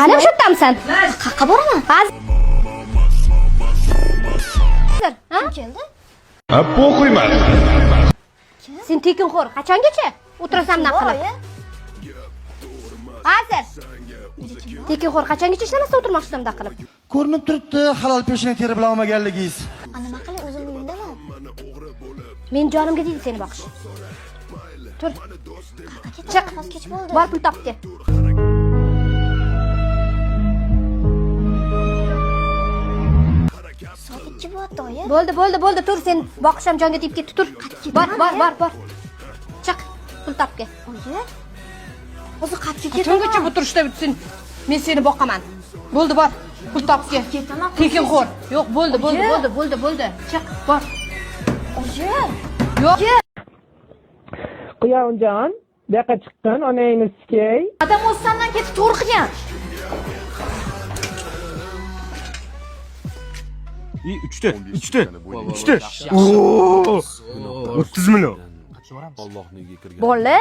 Hali ham shu yerdamisan? Qayerga boraman? Hozir. Ha? Keldi. Ha, pokuyman. Sen tekinxo'r, qachongacha o'tirasan bunaqa qilib? Hozir. Tekinxo'r, qachongacha ishlamasdan o'tirmoqchisan bunaqa qilib? Ko'rinib turibdi, halol peshona teri bilan olmaganligingiz. Nima qilay, o'zim uyimdaman. Men jonimga deydi seni boqish. Tur. Chiq. Kech bo'ldi. Bor pul topdi. Soat 2 bo'lyapti, oyi. Bo'ldi, tur sen boqish ham jonga tegib ketdi, tur. Bor. Chiq. Pul topga. Oyi. O'zi qayerga Qachongacha bu turishda sen men seni boqaman. Bo'ldi, bor. Pul topga. Ketaman. Tekinxo'r. Yo'q, bo'ldi. Chiq, bor. Oyi. Yo'q. Quyonjon, bu yoqqa chiqqin, onangni sikay. Adam o'z sandan ketib to'g'ri qilgan. Uchta. 30 million. Bo'ldi.